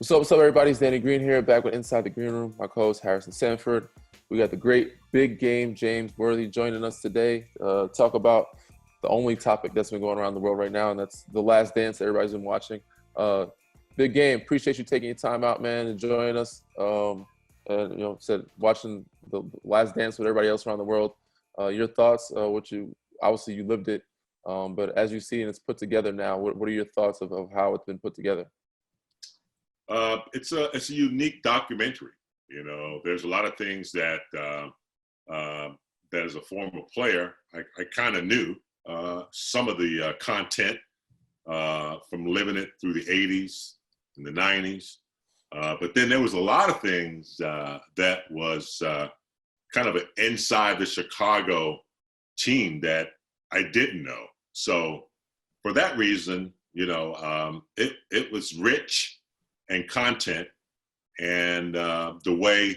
What's up, everybody? It's Danny Green here, back with Inside the Green Room. My co-host Harrison Sanford. We got the great big game James Worthy joining us today. Talk about the only topic that's been going around the world right now, and that's the Last Dance that everybody's been watching. Big game. Appreciate you taking your time out, man, and joining us. And said watching the Last Dance with everybody else around the world. Your thoughts? What you obviously you lived it, but as you see and it's put together now, what are your thoughts of how it's been put together? It's a unique documentary. There's a lot of things that that as a former player, I kind of knew some of the content from living it through the 80s and the 90s. But then there was a lot of things that was kind of an inside the Chicago team that I didn't know. So for that reason, it was rich and content, and the way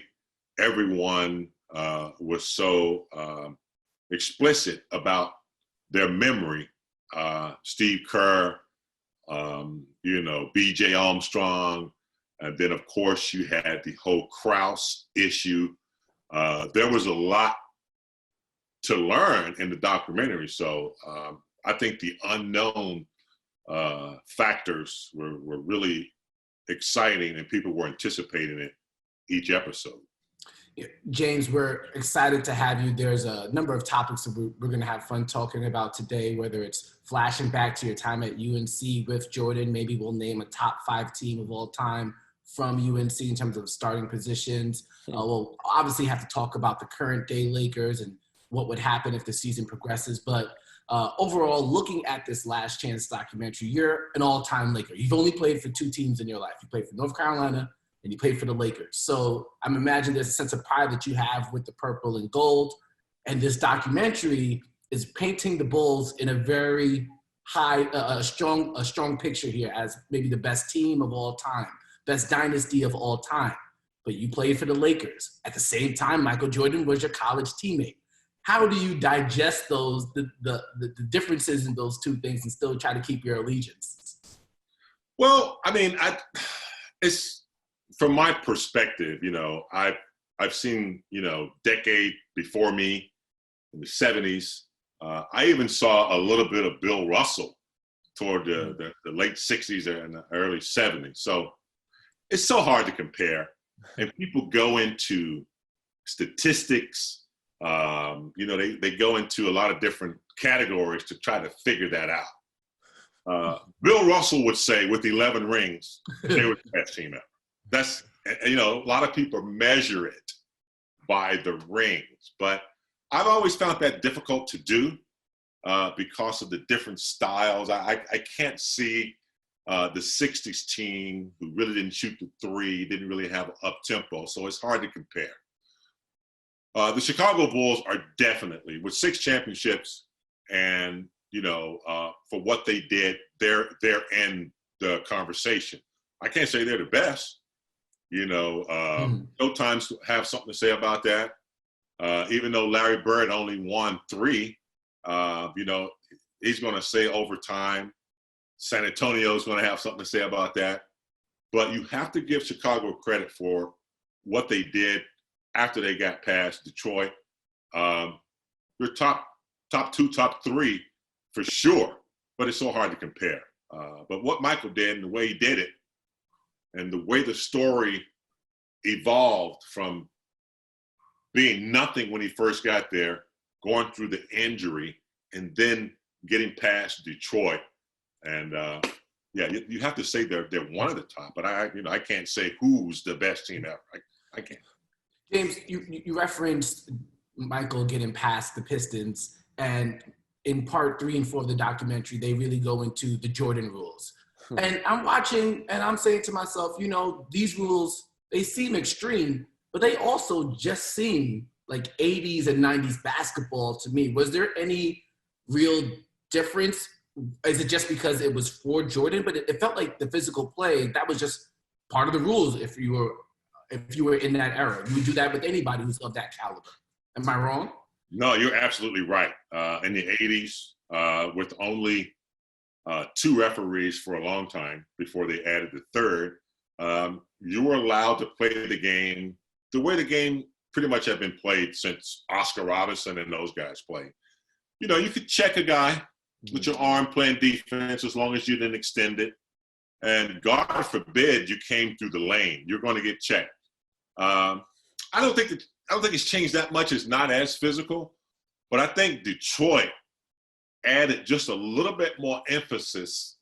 everyone was so explicit about their memory. Steve Kerr, B.J. Armstrong, and then of course you had the whole Krause issue. There was a lot to learn in the documentary, so I think the unknown factors were really exciting, and people were anticipating it each episode. James, we're excited to have you. There's a number of topics that we're going to have fun talking about today, whether it's flashing back to your time at UNC with Jordan. Maybe we'll name a top 5 team of all time from UNC in terms of starting positions. We'll obviously have to talk about the current day Lakers and what would happen if the season progresses. But overall, looking at this Last Chance documentary, you're an all-time Laker. You've only played for 2 teams in your life. You played for North Carolina and you played for the Lakers. So I'm imagining there's a sense of pride that you have with the purple and gold. And this documentary is painting the Bulls in a very high, a strong picture here as maybe the best team of all time, best dynasty of all time. But you played for the Lakers. At the same time, Michael Jordan was your college teammate. How do you digest the differences in those two things and still try to keep your allegiance? Well, I mean, it's from my perspective. I've seen decade before me in the '70s. I even saw a little bit of Bill Russell toward the late '60s and the early '70s. So it's so hard to compare, and people go into statistics. They go into a lot of different categories to try to figure that out. Bill Russell would say with 11 rings, they were the best team ever. That's, a lot of people measure it by the rings, but I've always found that difficult to do because of the different styles. I can't see the 60s team who really didn't shoot the 3, didn't really have up-tempo, so it's hard to compare. The Chicago Bulls are definitely, with 6 championships and, for what they did, they're in the conversation. I can't say they're the best. Showtime have something to say about that. Even though Larry Bird only won 3, he's going to say overtime. San Antonio's going to have something to say about that. But you have to give Chicago credit for what they did after they got past Detroit. They're top 2, top 3 for sure, but it's so hard to compare. But what Michael did and the way he did it and the way the story evolved from being nothing when he first got there, going through the injury, and then getting past Detroit. And you have to say they're one of the top, but I can't say who's the best team ever. I can't. James, you referenced Michael getting past the Pistons, and in part 3 and 4 of the documentary, they really go into the Jordan rules. And I'm watching, and I'm saying to myself, these rules, they seem extreme, but they also just seem like 80s and 90s basketball to me. Was there any real difference? Is it just because it was for Jordan? But it felt like the physical play, that was just part of the rules if you were in that era. You would do that with anybody who's of that caliber. Am I wrong? No, you're absolutely right. In the 80s, with only 2 referees for a long time before they added the third, You were allowed to play the game the way the game pretty much had been played since Oscar Robertson and those guys played. You know, you could check a guy with your arm playing defense as long as you didn't extend it. And God forbid you came through the lane, you're going to get checked. I don't think it's changed that much. It's not as physical, but I think Detroit added just a little bit more emphasis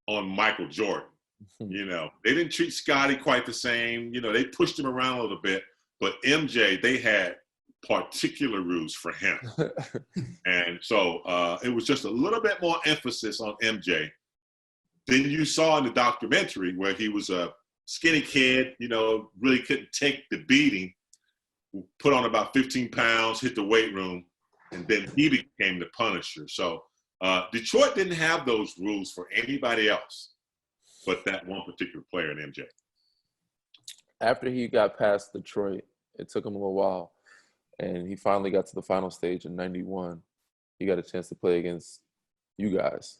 on Michael Jordan. You know, they didn't treat Scottie quite the same. You know, they pushed him around a little bit, but MJ, they had particular rules for him. And so it was just a little bit more emphasis on MJ than you saw in the documentary, where he was a skinny kid, you know, really couldn't take the beating, put on about 15 pounds, hit the weight room, and then he became the Punisher. So Detroit didn't have those rules for anybody else but that one particular player in MJ. After he got past Detroit, it took him a little while, and he finally got to the final stage in '91. He got a chance to play against you guys.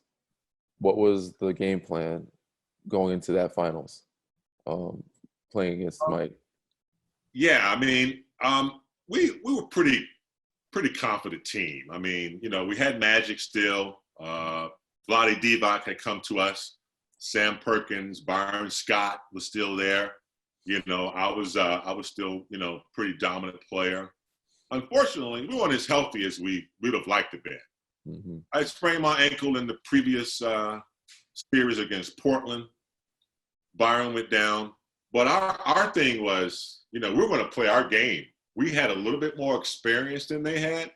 What was the game plan going into that finals, playing against Mike? Yeah, I mean, we were pretty confident team. I mean, you know, we had Magic still. Vlade Divac had come to us. Sam Perkins, Byron Scott was still there. You know, I was still, you know, pretty dominant player. Unfortunately, we weren't as healthy as we would have liked to be. Mm-hmm. I sprained my ankle in the previous series against Portland. Byron went down. But our thing was, you know, we were going to play our game. We had a little bit more experience than they had,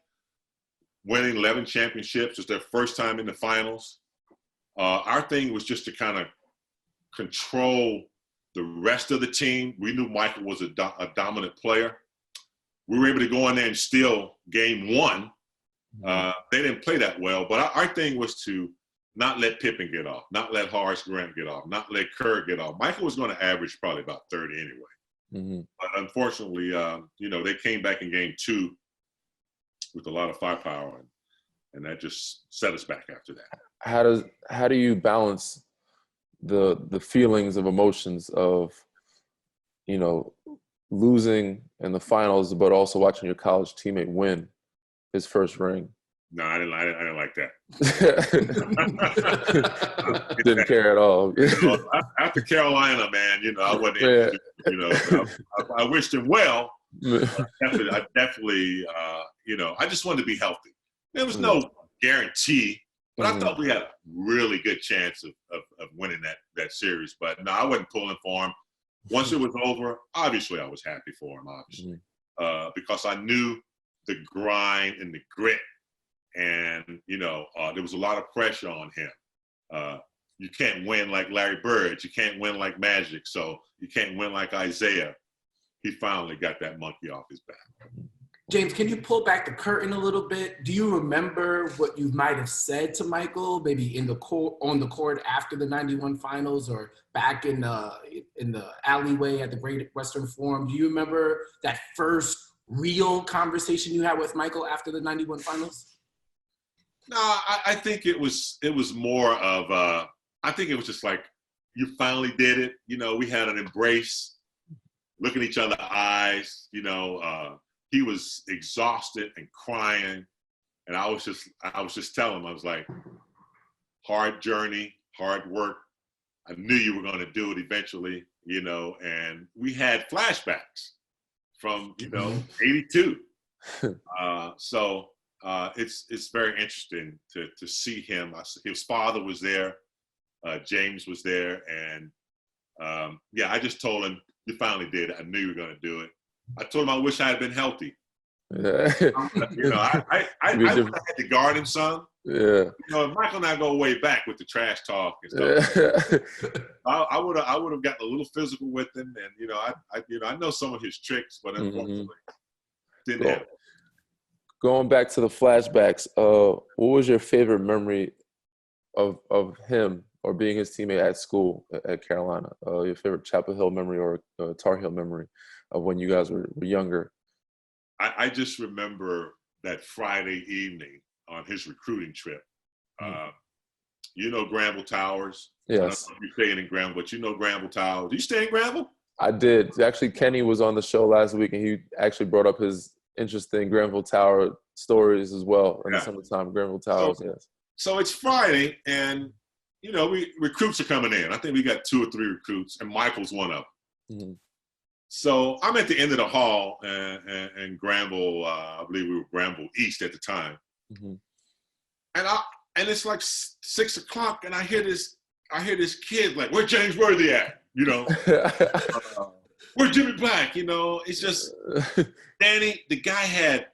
winning 11 championships. It was their first time in the finals. Our thing was just to kind of control the rest of the team. We knew Michael was a dominant player. We were able to go in there and steal game one. They didn't play that well, but our thing was to not let Pippen get off, not let Horace Grant get off, not let Kerr get off. Michael was going to average probably about 30 anyway. Mm-hmm. But unfortunately, you know, they came back in game two with a lot of firepower, and that just set us back after that. How do you balance the feelings of emotions of, you know, losing in the finals, but also watching your college teammate win his first ring? No, I didn't like that. Didn't care at all. You know, after Carolina, man, you know, I wasn't interested, you know, I wished him well. I definitely, you know, I just wanted to be healthy. There was no guarantee, but I thought we had a really good chance of winning that series. But no, I wasn't pulling for him. Once it was over, obviously I was happy for him, obviously, because I knew the grind and the grit. And, you know, there was a lot of pressure on him. You can't win like Larry Bird. You can't win like Magic. So you can't win like Isaiah. He finally got that monkey off his back. James, can you pull back the curtain a little bit? Do you remember what you might have said to Michael, maybe on the court after the '91 finals, or back in the alleyway at the Great Western Forum? Do you remember that first real conversation you had with Michael after the '91 finals? No, I think it was more of I think it was just like, you finally did it. You know, we had an embrace, looking each other in the eyes. You know, he was exhausted and crying, and I was just telling him, I was like, hard journey, hard work. I knew you were going to do it eventually. You know, and we had flashbacks from, you know, '82. So. It's very interesting to see him. His father was there, James was there, and yeah, I just told him, you finally did it. I knew you were going to do it. I told him I wish I had been healthy. Yeah. You know, I had to guard him some. Yeah. You know, Michael and I go way back with the trash talk and stuff. Yeah. I would have gotten a little physical with him, and you know, I know some of his tricks, but unfortunately, didn't happen. Going back to the flashbacks, what was your favorite memory of him or being his teammate at school at Carolina? Your favorite Chapel Hill memory or Tar Heel memory of when you guys were younger? I just remember that Friday evening on his recruiting trip. You know Granville Towers. Yes. I don't know if you're staying in Granville, but you know Granville Towers. Do you stay in Granville? I did. Actually, Kenny was on the show last week, and he actually brought up his interesting Granville Tower stories as well in the summertime. Granville Towers, yes. So it's Friday, and, you know, recruits are coming in. I think we got 2 or 3 recruits, and Michael's one of them. Mm-hmm. So I'm at the end of the hall, and Granville, I believe we were Granville East at the time. Mm-hmm. And it's like 6 o'clock, and I hear this kid like, "Where's James Worthy at?" You know, "Where's Jimmy Black?" You know, it's just Danny. The guy had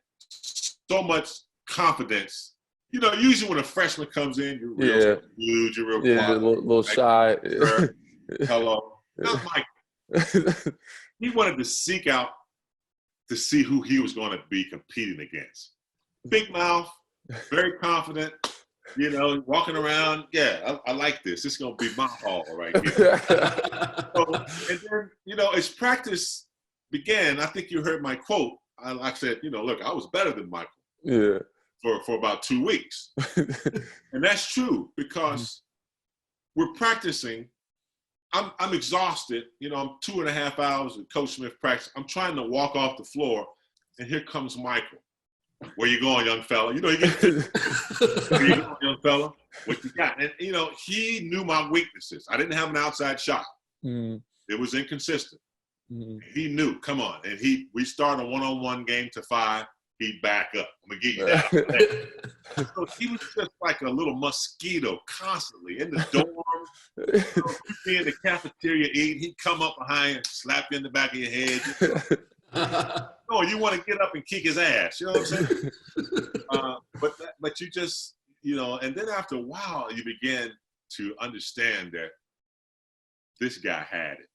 so much confidence. You know, usually when a freshman comes in, you're real huge, you're real quiet, a little shy. Hello, not Mike. He wanted to seek out to see who he was going to be competing against. Big mouth, very confident. You know, walking around, I like this. This is going to be my hall right here. And then, you know, as practice began, I think you heard my quote. I said, you know, look, I was better than Michael. Yeah. For about 2 weeks. And that's true because we're practicing. I'm exhausted. You know, I'm 2.5 hours of Coach Smith practice. I'm trying to walk off the floor, and here comes Michael. "Where you going, young fella?" You know, "Where you going, young fella? What you got?" And, you know, he knew my weaknesses. I didn't have an outside shot. It was inconsistent. He knew, come on. And we started a one-on-one game to 5. He'd back up. I'm going to give you that. So he was just like a little mosquito constantly in the dorm. You know, you'd be in the cafeteria eating. He'd come up behind and slap you in the back of your head. No, you want to get up and kick his ass. You know what I'm saying? But you just, you know, and then after a while, you begin to understand that this guy had it,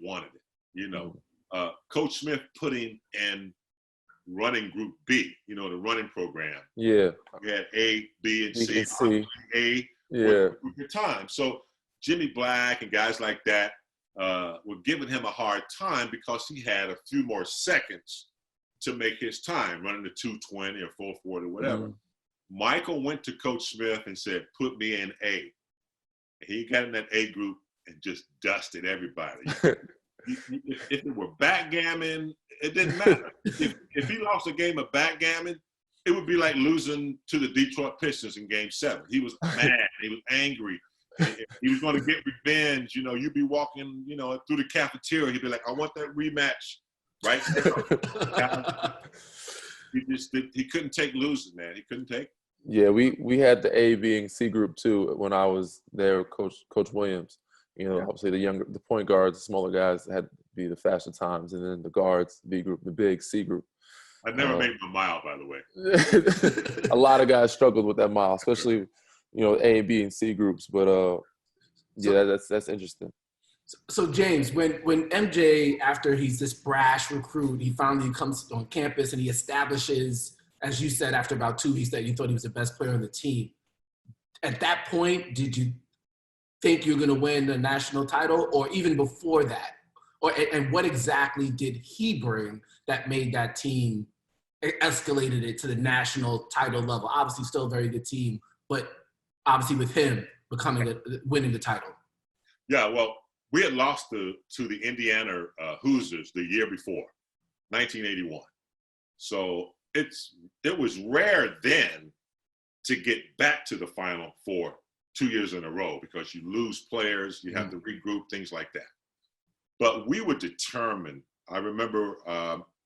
wanted it. You know, Coach Smith put him in running group B, you know, the running program. Yeah. We had A, B, and C. A with your time. So Jimmy Black and guys like that were giving him a hard time because he had a few more seconds to make his time, running the 2:20 or 4:40 or whatever. Michael went to Coach Smith and said, "Put me in A." And he got in that A group and just dusted everybody. If it were backgammon, it didn't matter. If he lost a game of backgammon, it would be like losing to the Detroit Pistons in Game 7. He was mad. He was angry. He was going to get revenge. You know, you'd be walking, you know, through the cafeteria. He'd be like, "I want that rematch right there." He couldn't take losing, man. He couldn't take. Yeah, we had the A, B, and C group too when I was there with Coach Williams. You know, obviously the point guards, the smaller guys had to be the faster times, and then the guards, B group, the big C group. I never made my mile, by the way. A lot of guys struggled with that mile, especially, you know, A, B, and C groups. But that's interesting. So James, when MJ, after he's this brash recruit, he finally comes on campus and he establishes, as you said, after about 2 weeks that you thought he was the best player on the team. At that point, did you think you're going to win the national title, or even before that? And what exactly did he bring that made that team, escalated it to the national title level? Obviously still a very good team, but obviously with him winning the title. Yeah, well, we had lost to the Indiana Hoosiers the year before, 1981. So it was rare then to get back to the Final Four 2 years in a row because you lose players, you have to regroup, things like that. But we were determined. I remember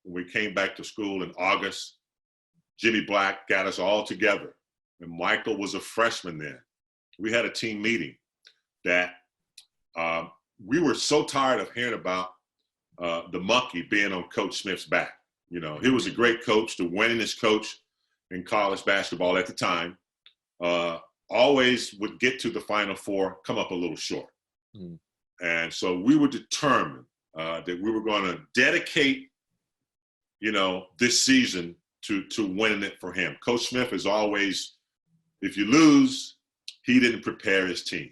when we came back to school in August, Jimmy Black got us all together, and Michael was a freshman then. We had a team meeting that we were so tired of hearing about the monkey being on Coach Smith's back. You know, he was a great coach, the winningest coach in college basketball at the time. Always would get to the Final Four, come up a little short. And so we were determined that we were going to dedicate, you know, this season to winning it for him. Coach Smith is always, if you lose, he didn't prepare his team.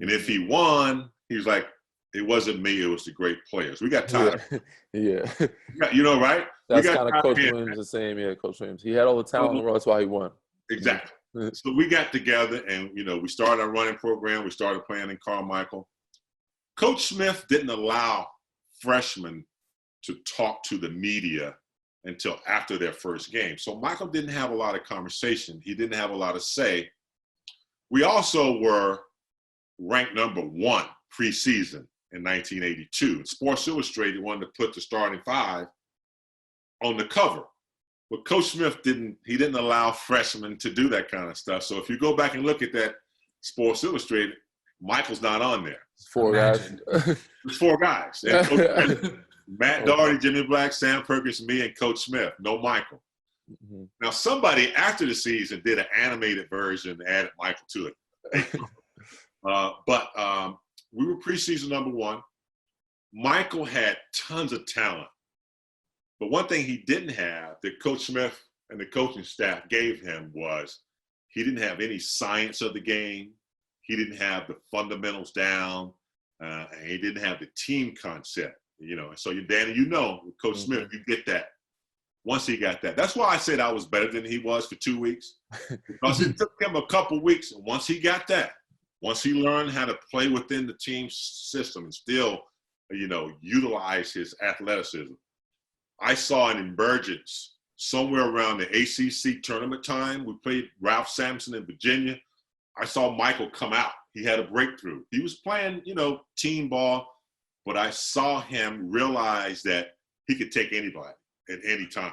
And if he won, he was like, it wasn't me, it was the great players. We got tired. Yeah. You know, right? That's kind of Coach Williams the same. Yeah, Coach Williams. He had all the talent in the world. That's why he won. Exactly. So we got together and, we started our running program. We started playing in Carmichael. Coach Smith didn't allow freshmen to talk to the media until after their first game. So Michael didn't have a lot of conversation. He didn't have a lot to say. We also were ranked number 1 preseason in 1982. Sports Illustrated wanted to put the starting 5 on the cover. But Coach Smith didn't allow freshmen to do that kind of stuff. So if you go back and look at that Sports Illustrated, Michael's not on there. 4 guys. There's 4 guys. And Coach Matt Doherty, Jimmy Black, Sam Perkins, me, and Coach Smith. No Michael. Mm-hmm. Now, somebody after the season did an animated version and added Michael to it. But we were preseason number 1. Michael had tons of talent. But one thing he didn't have that Coach Smith and the coaching staff gave him was he didn't have any science of the game. He didn't have the fundamentals down. And he didn't have the team concept. So Danny, with Coach Smith, you get that. Once he got that. That's why I said I was better than he was for 2 weeks. Because it took him a couple weeks. And once he got that, once he learned how to play within the team system and still, utilize his athleticism, I saw an emergence somewhere around the ACC tournament time. We played Ralph Sampson in Virginia. I saw Michael come out. He had a breakthrough. He was playing, team ball, but I saw him realize that he could take anybody at any time.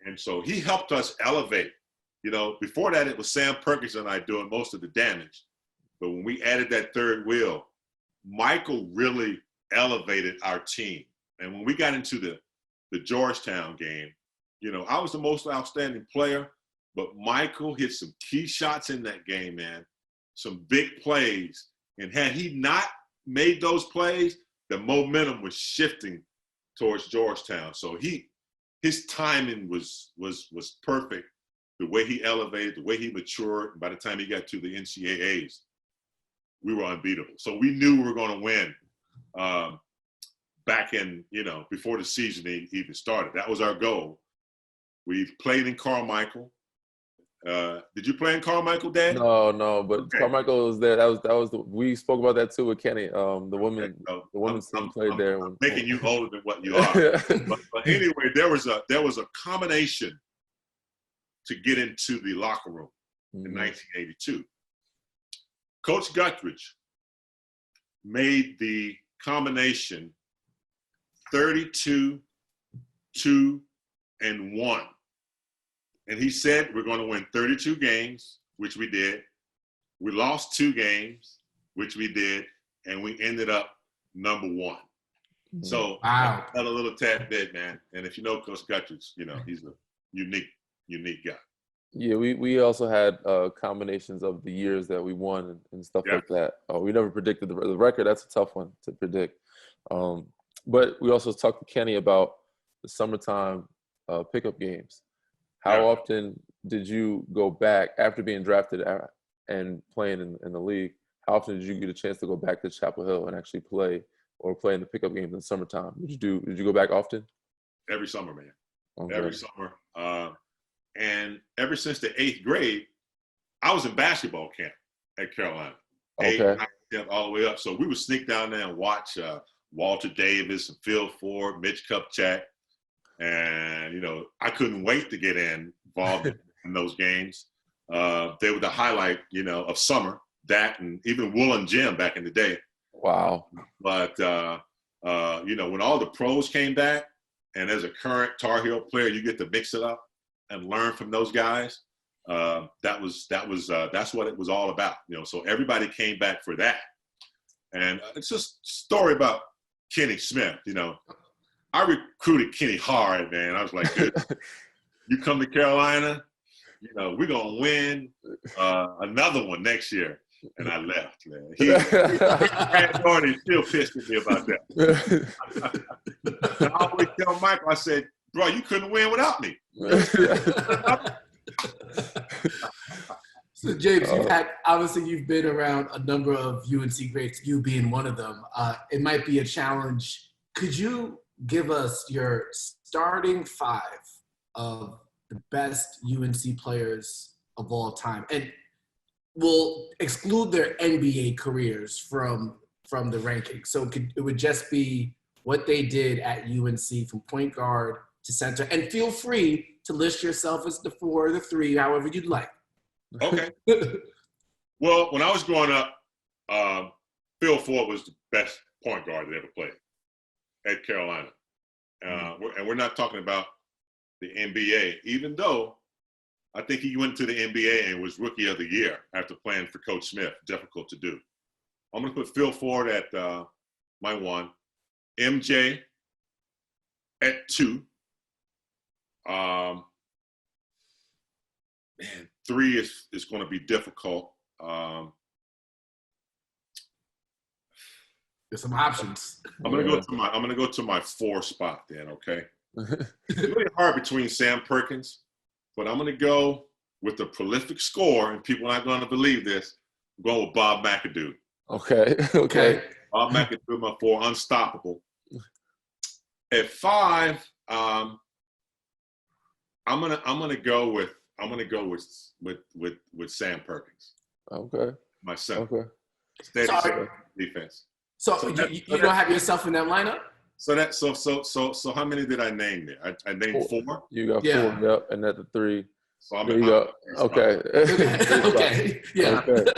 And so he helped us elevate. Before that, it was Sam Perkins and I doing most of the damage. But when we added that third wheel, Michael really elevated our team. And when we got into the Georgetown game, I was the most outstanding player, but Michael hit some key shots in that game, man, some big plays. And had he not made those plays, the momentum was shifting towards Georgetown. So his timing was perfect. The way he elevated, the way he matured. And by the time he got to the NCAAs, we were unbeatable. So we knew we were going to win back in, before the season even started. That was our goal. We played in Carmichael. Did you play in Carmichael, Dan? No, but okay. Carmichael was there. We spoke about that too with Kenny. The women's team played there. I'm making you older than what you are. but anyway, there was a combination to get into the locker room in 1982. Coach Guthridge made the combination 32, 2, and 1. And he said, we're going to win 32 games, which we did. We lost 2 games, which we did. And we ended up number 1. So wow. That's a little tad bit, man. And if you know Coach Guthridge, he's a unique guy. Yeah, we also had combinations of the years that we won and stuff like that. We never predicted the record. That's a tough one to predict. But we also talked to Kenny about the summertime pickup games. How often did you go back after being drafted and playing in the league? How often did you get a chance to go back to Chapel Hill and actually play in the pickup games in the summertime? Did you go back often? Every summer, man. Okay. Every summer. And ever since the 8th grade, I was in basketball camp at Carolina. Okay. 8th, all the way up. So we would sneak down there and watch Walter Davis and Phil Ford, Mitch Kupchak. And, I couldn't wait to get involved in those games. They were the highlight, of summer, that and even Wool and Jim back in the day. Wow. But, when all the pros came back and as a current Tar Heel player, you get to mix it up and learn from those guys. That's what it was all about. So everybody came back for that. And it's just a story about Kenny Smith, I recruited Kenny hard, man. I was like, good. You come to Carolina, we're going to win another one next year. And I left, man. Brad Thornton still pissed at me about that. I always tell Michael, I said, bro, you couldn't win without me. So, James, you've been around a number of UNC greats, you being one of them. It might be a challenge. Could you give us your starting 5 of the best UNC players of all time, and we'll exclude their NBA careers from the ranking. So it would just be what they did at UNC from point guard to center. And feel free to list yourself as the 4 or the 3, however you'd like. Okay. Well, when I was growing up, Phil Ford was the best point guard that ever played at Carolina. And we're not talking about the NBA, even though I think he went to the NBA and was Rookie of the Year after playing for Coach Smith. Difficult to do. I'm going to put Phil Ford at my 1, MJ at 2. Man, 3 is going to be difficult. There's some options. I'm gonna go to my 4 spot then. Okay. It's really hard between Sam Perkins, but I'm gonna go with the prolific scorer, and people are not going to believe this. I'm going with Bob McAdoo. Okay. Bob McAdoo, my 4, unstoppable. At 5, I'm gonna go with Sam Perkins. Okay. My 7. Okay. Steady defense. So you don't have yourself in that lineup? So how many did I name there? I named 4. You got 4, yep, and at the 3. So I'm there you go. Okay. Okay. Yeah. Okay.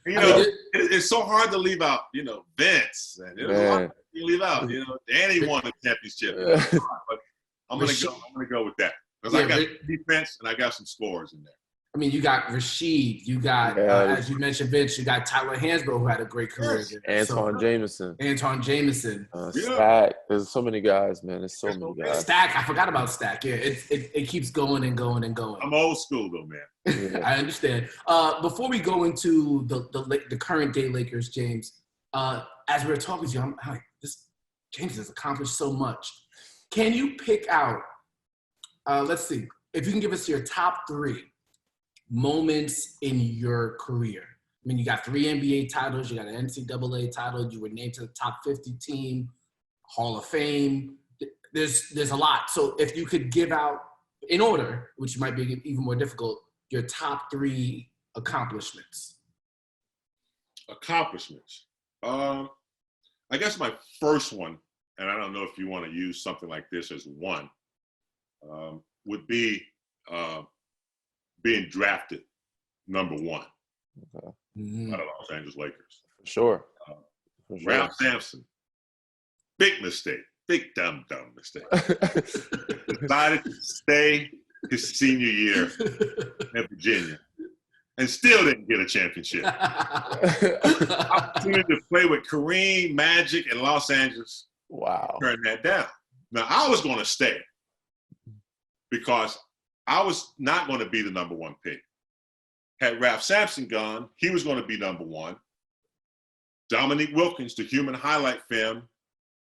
You know, it's so hard to leave out, Vince, and there's a lot you leave out. Danny won the championship. But I'm gonna go with that because I got defense and I got some scores in there. I mean, you got Rasheed, you got, as you mentioned, Vince, you got Tyler Hansbrough, who had a great career. Antoine Jameson. Stack. There's so many guys, man. There's so many guys. Stack. I forgot about Stack. Yeah, it keeps going and going and going. I'm old school, though, man. I understand. Before we go into the current day Lakers, James, as we were talking to you, I'm like, James has accomplished so much. Can you pick out, let's see, if you can give us your top 3 moments in your career. I mean, you got 3 NBA titles, you got an NCAA title, you were named to the top 50 team, Hall of Fame. There's a lot. So if you could give out, in order, which might be even more difficult, your top 3 accomplishments. Accomplishments. I guess my first one, and I don't know if you want to use something like this as one, would be being drafted number 1 by the Los Angeles Lakers. For sure. Ralph Sampson, big mistake, big dumb mistake. Decided to stay his senior year at Virginia and still didn't get a championship. Opportunity to play with Kareem, Magic, and Los Angeles. Wow. Turned that down. Now, I was going to stay because I was not going to be the number 1 pick. Had Ralph Sampson gone, he was going to be number 1. Dominique Wilkins, the human highlight film,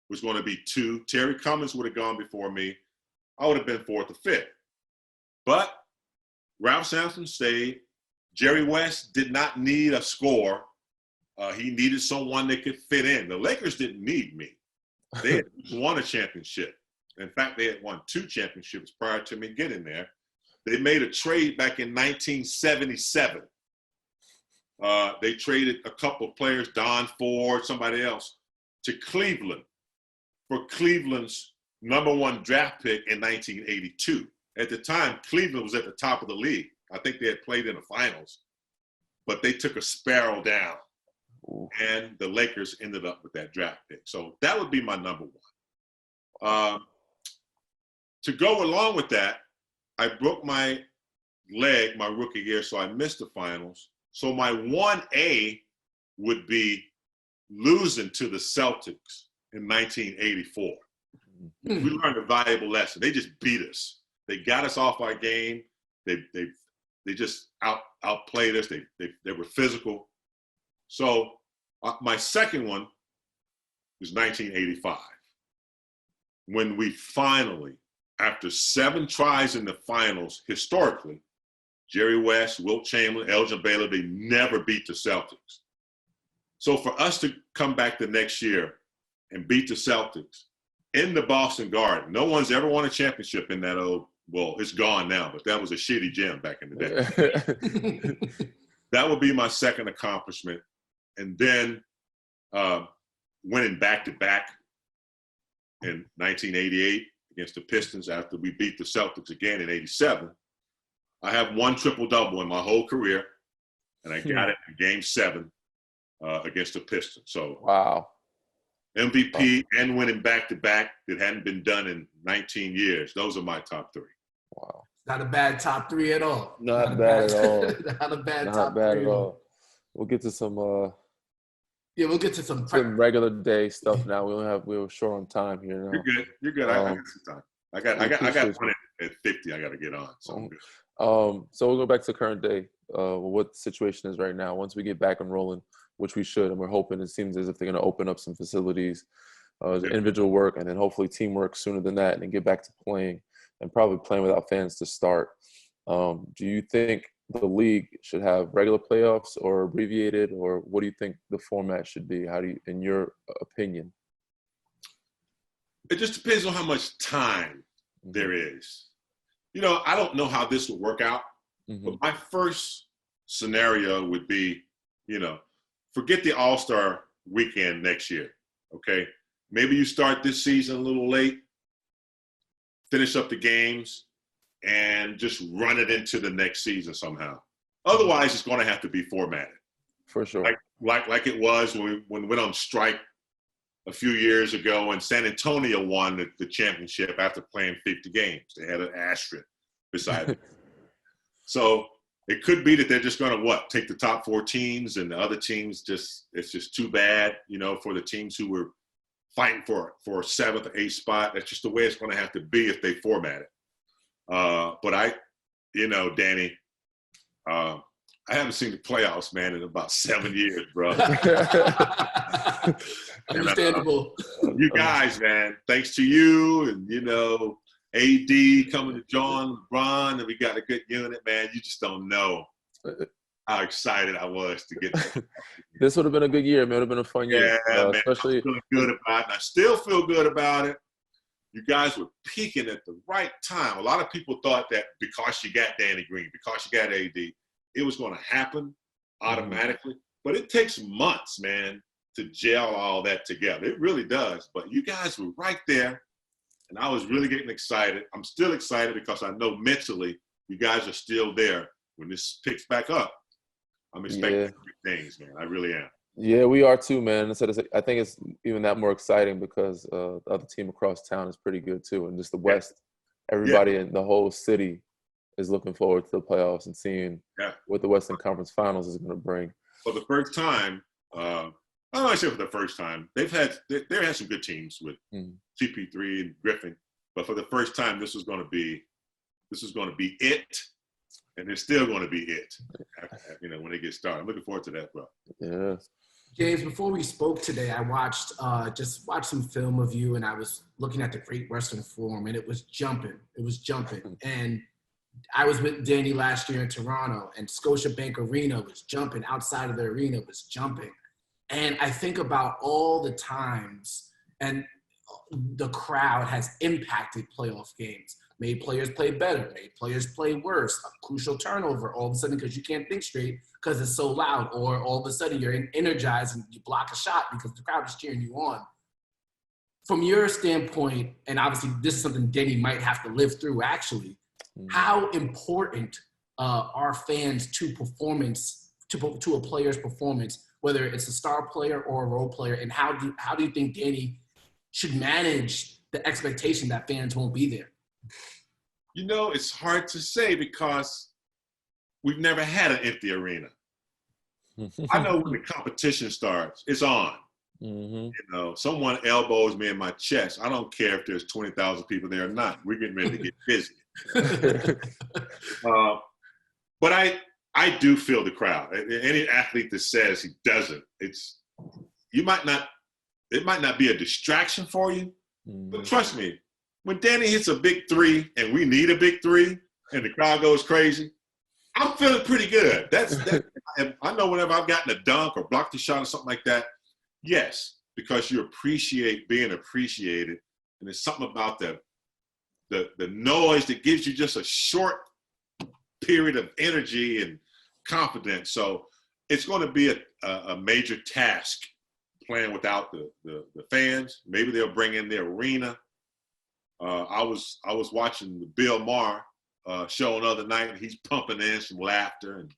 was going to be 2. Terry Cummins would have gone before me. I would have been 4th or 5th. But Ralph Sampson stayed. Jerry West did not need a score. He needed someone that could fit in. The Lakers didn't need me. They had won a championship. In fact, they had won 2 championships prior to me getting there. They made a trade back in 1977. They traded a couple of players, Don Ford, somebody else, to Cleveland for Cleveland's number 1 draft pick in 1982. At the time, Cleveland was at the top of the league. I think they had played in the finals, but they took a sparrow down. Ooh. And the Lakers ended up with that draft pick. So that would be my number 1. To go along with that, I broke my leg my rookie year, so I missed the finals. So my 1A would be losing to the Celtics in 1984. We learned a valuable lesson. They just beat us. They got us off our game. They just outplayed us. They were physical. So my second one was 1985, when we finally, after 7 tries in the finals, historically, Jerry West, Wilt Chamberlain, Elgin Baylor, they never beat the Celtics. So for us to come back the next year and beat the Celtics in the Boston Garden, no one's ever won a championship in that old Well, it's gone now, but that was a shitty gym back in the day. That would be my second accomplishment. And then winning back-to-back in 1988 against the Pistons after we beat the Celtics again in 87. I have one triple-double in my whole career, and I got it in Game 7 against the Pistons. So wow. MVP and winning back-to-back that hadn't been done in 19 years. Those are my top three. Wow. Not a bad top three at all. Not bad at all. Not a bad Not top bad three at all. We'll get to some yeah, we'll get to some regular day stuff now. We're short on time here now. You're good. You're good. I got some time. I got one at 50 I got to get on. So I'm good. So we'll go back to current day, what the situation is right now. Once we get back and rolling, which we should, and we're hoping, it seems as if they're going to open up some facilities, individual work, and then hopefully teamwork sooner than that, and then get back to playing, and probably playing without fans to start. Do you think the league should have regular playoffs or abbreviated, or what do you think the format should be? How do you, in your opinion? It just depends on how much time there is. You know, I don't know how this will work out, but my first scenario would be, you know, forget the All-Star weekend next year, okay? Maybe you start this season a little late, finish up the games, and just run it into the next season somehow. Otherwise, it's going to have to be formatted. For sure. Like it was when we went on strike a few years ago, and San Antonio won the championship after playing 50 games. They had an asterisk beside it. So it could be that they're just going to take the top 4 teams, and the other teams it's just too bad, you know, for the teams who were fighting for a 7th or 8th spot. That's just the way it's going to have to be if they format it. But Danny, I haven't seen the playoffs, man, in about 7 years, bro. Understandable. You guys, man, thanks to you and, you know, AD coming to join LeBron, and we got a good unit, man. You just don't know how excited I was to get there. This would have been a good year, man. It would have been a fun year. Yeah, man. Especially I'm feeling good about it. And I still feel good about it. You guys were peaking at the right time. A lot of people thought that because you got Danny Green, because you got AD, it was going to happen automatically. But it takes months, man, to gel all that together. It really does. But you guys were right there, and I was really getting excited. I'm still excited because I know mentally you guys are still there when this picks back up. I'm expecting big things, man. I really am. Yeah, we are too, man. So I think it's even that more exciting because the other team across town is pretty good too, and just the West, everybody in the whole city is looking forward to the playoffs and seeing what the Western Conference Finals is going to bring. For the first time, I'm not sure for the first time, they've had some good teams with CP3 and Griffin, but for the first time, this is going to be it, and it's still going to be it. You know, when they get started, I'm looking forward to that, bro. Yeah. James, before we spoke today, I watched some film of you, and I was looking at the Great Western Forum, and it was jumping. And I was with Danny last year in Toronto, and Scotiabank Arena was jumping. Outside of the arena was jumping. And I think about all the times and the crowd has impacted playoff games, made players play better, made players play worse, a crucial turnover all of a sudden because you can't think straight because it's so loud, or all of a sudden you're energized and you block a shot because the crowd is cheering you on. From your standpoint, and obviously this is something Denny might have to live through actually, how important are fans to performance, to a player's performance, whether it's a star player or a role player, and how do you think Danny should manage the expectation that fans won't be there? You know, it's hard to say because we've never had an empty arena. I know when the competition starts, it's on. You know, someone elbows me in my chest. I don't care if there's 20,000 people there or not. We're getting ready to get busy. But I do feel the crowd. Any athlete that says he doesn't, it might not be a distraction for you, but trust me, when Danny hits a big three and we need a big three and the crowd goes crazy, I'm feeling pretty good. That's I know whenever I've gotten a dunk or blocked a shot or something like that, yes, because you appreciate being appreciated, and there's something about the the noise that gives you just a short period of energy and confidence. So it's going to be a major task playing without the fans. Maybe they'll bring in the arena. I was watching the Bill Maher show the other night, and he's pumping in some laughter. And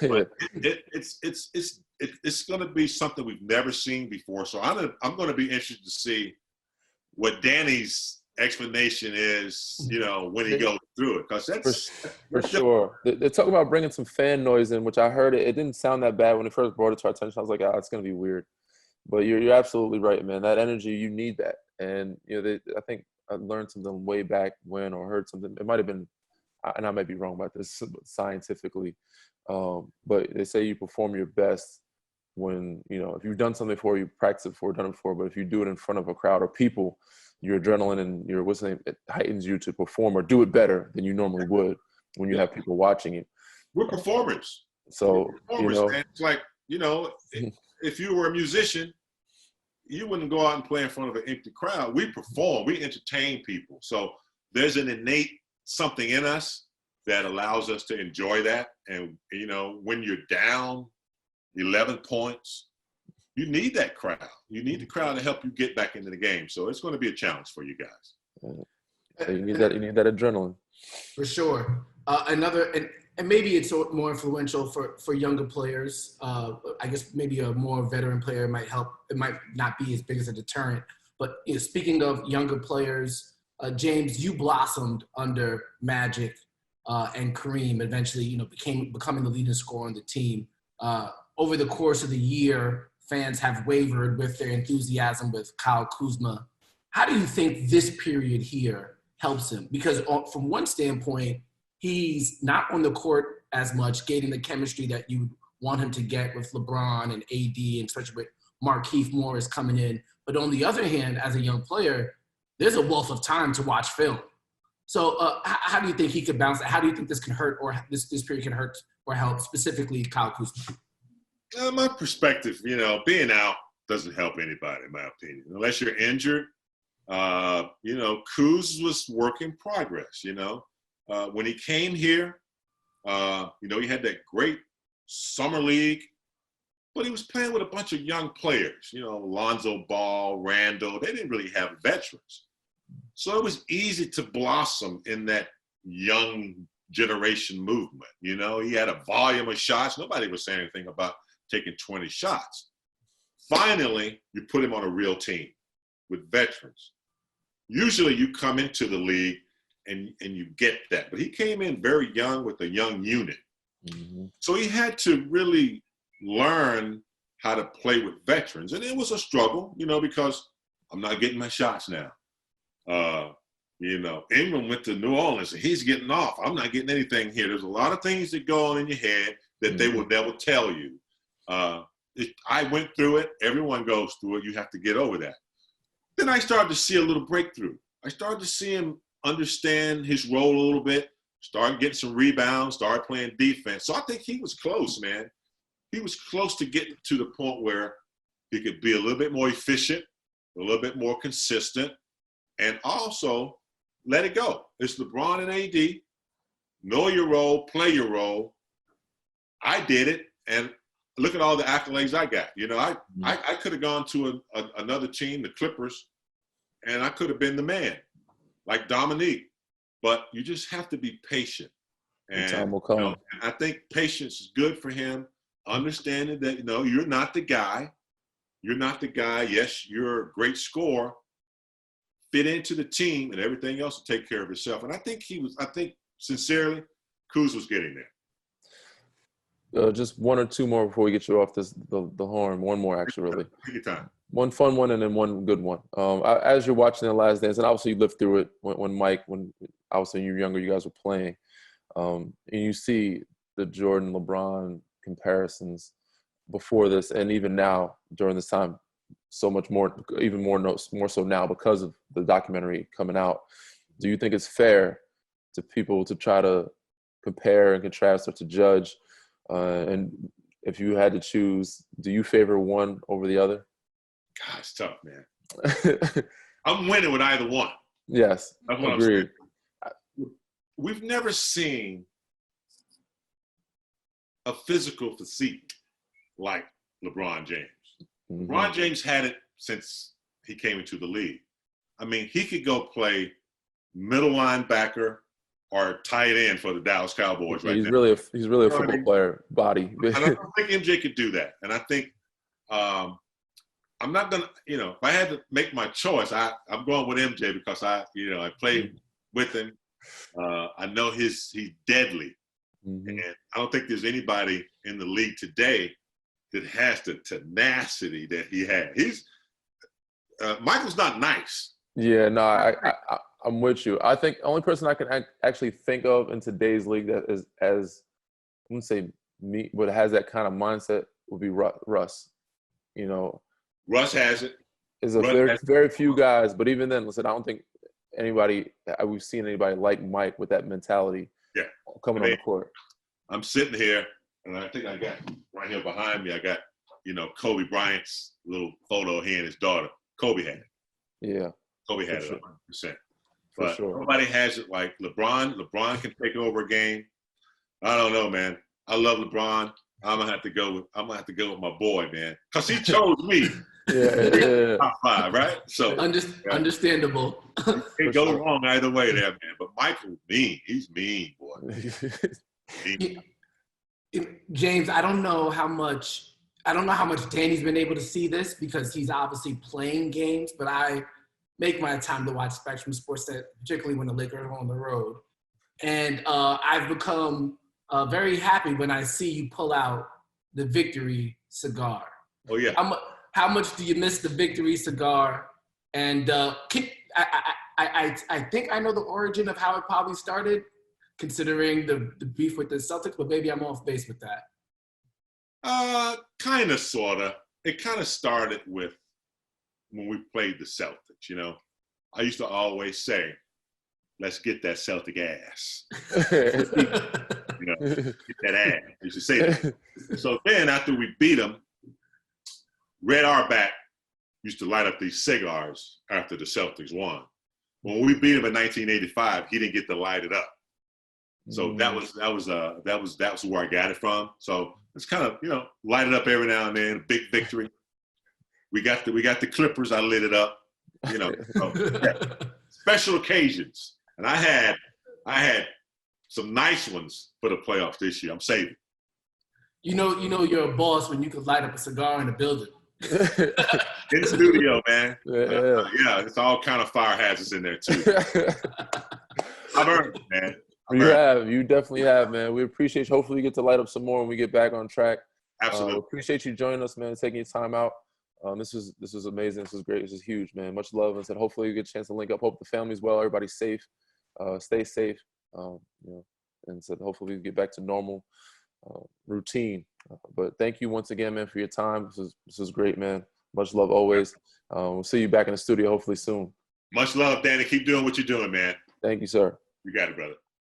but it's going to be something we've never seen before. So I'm going to be interested to see what Danny's explanation is, when he goes through it, because that's for sure. They're talking about bringing some fan noise in, which I heard it didn't sound that bad when it first brought it to our attention. I was like, it's going to be weird. But you're absolutely right, man. That energy, you need that. And I think I learned something way back when, or heard something. It might have been, and I might be wrong about this scientifically, but they say you perform your best when, if you've done something before, you practice it before, done it before. But if you do it in front of a crowd or people, your adrenaline and your whistling, it heightens you to perform or do it better than you normally would when you have people watching you. We're performers. So, man. It's like, if you were a musician, you wouldn't go out and play in front of an empty crowd. We perform, we entertain people. So there's an innate something in us that allows us to enjoy that. And, when you're down 11 points, you need that crowd. You need the crowd to help you get back into the game. So it's going to be a challenge for you guys. You need that adrenaline. For sure. And maybe it's more influential for younger players. I guess maybe a more veteran player might help. It might not be as big as a deterrent. But speaking of younger players, James, you blossomed under Magic and Kareem. Eventually, becoming the leading scorer on the team. Over the course of the year, fans have wavered with their enthusiasm with Kyle Kuzma. How do you think this period here helps him? Because from one standpoint, he's not on the court as much, getting the chemistry that you want him to get with LeBron and AD, and especially with Markieff Morris coming in. But on the other hand, as a young player, there's a wealth of time to watch film. So how do you think he could bounce? How do you think this can hurt, or this period can hurt or help specifically Kyle Kuzma? My perspective, being out doesn't help anybody, in my opinion. Unless you're injured, Kuz was work in progress, When he came here, he had that great summer league, but he was playing with a bunch of young players, Lonzo Ball, Randall. They didn't really have veterans. So it was easy to blossom in that young generation movement. He had a volume of shots. Nobody was saying anything about taking 20 shots. Finally, you put him on a real team with veterans. Usually you come into the league and you get that. But he came in very young with a young unit. Mm-hmm. So he had to really learn how to play with veterans. And it was a struggle, because I'm not getting my shots now. Ingram went to New Orleans and he's getting off. I'm not getting anything here. There's a lot of things that go on in your head that they will never tell you. I went through it. Everyone goes through it. You have to get over that. Then I started to see a little breakthrough. I started to see him understand his role a little bit, started getting some rebounds, started playing defense. So I think he was close, man. He was close to getting to the point where he could be a little bit more efficient, a little bit more consistent, and also let it go. It's LeBron and AD. Know your role, play your role. I did it, and look at all the accolades I got. I could have gone to another team, the Clippers, and I could have been the man, like Dominique. But you just have to be patient. And time will come. I think patience is good for him, understanding that, you're not the guy. You're not the guy. Yes, you're a great scorer. Fit into the team, and everything else will take care of itself. And I think sincerely, Kuz was getting there. Just one or two more before we get you off the horn. One more, actually, really. Take your time. One fun one and then one good one. As you're watching The Last Dance, and obviously you lived through it when obviously when you were younger, you guys were playing, and you see the Jordan LeBron comparisons before this, and even now during this time, so much more, even more so now because of the documentary coming out. Do you think it's fair to people to try to compare and contrast or to judge? And if you had to choose, do you favor one over the other? God, it's tough, man. I'm winning with either one. Yes, that's what agreed. we've never seen a physical physique like LeBron James. Mm-hmm. LeBron James had it since he came into the league. I mean, he could go play middle linebacker or tight end for the Dallas Cowboys right he's now. He's really a football player, body. I don't think MJ could do that. And I think I'm not gonna, if I had to make my choice, I'm going with MJ because I played with him. I know he's deadly. Mm-hmm. And I don't think there's anybody in the league today that has the tenacity that he had. Michael's not nice. Yeah, no, I'm with you. I think the only person I can actually think of in today's league that is as I wouldn't say me, but has that kind of mindset would be Russ. Russ has it. Is very few guys, but even then, listen, I don't think we've seen anybody like Mike with that mentality. Yeah, coming on the court. I'm sitting here, and I think I got right here behind me. I got Kobe Bryant's little photo. He and his daughter. Kobe had it. Yeah, Kobe had sure. it 100%. For But sure. nobody has it like LeBron. LeBron can take over a game. I don't know, man. I love LeBron. I'm gonna have to go with my boy, man, because he chose me. Yeah. Top 5, right? So understandable. Can't go wrong either way there, man. But Michael's mean. He's mean, boy. James, I don't know how much Danny's been able to see this because he's obviously playing games, but I make my time to watch Spectrum Sports, particularly when the Lakers are on the road. And I've become very happy when I see you pull out the Victory cigar. Oh, yeah. How much do you miss the Victory cigar? And I think I know the origin of how it probably started, considering the beef with the Celtics, but maybe I'm off base with that. Kind of, sort of. It kind of started with when we played the Celtics, I used to always say, let's get that Celtic ass. Get that ass. I used to say that. So then after we beat them, Red Auerbach used to light up these cigars after the Celtics won. When we beat him in 1985, he didn't get to light it up. So that was where I got it from. So it's kind of, light it up every now and then, big victory. We got the Clippers, I lit it up, so, yeah. Special occasions. And I had some nice ones for the playoffs this year. I'm saving. You're a boss when you could light up a cigar in a building. In the studio, man. Yeah. It's all kind of fire hazards in there too. I've earned it, man. You definitely have, man. We appreciate you. Hopefully you get to light up some more when we get back on track. Absolutely. Appreciate you joining us, man, taking your time out. This is amazing. This is great. This is huge, man. Much love. And said hopefully you get a chance to link up. Hope the family's well. Everybody's safe. Stay safe. And said hopefully we get back to normal routine. But thank you once again, man, for your time. This is great, man. Much love always. We'll see you back in the studio hopefully soon. Much love, Danny. Keep doing what you're doing, man. Thank you, sir. You got it, brother.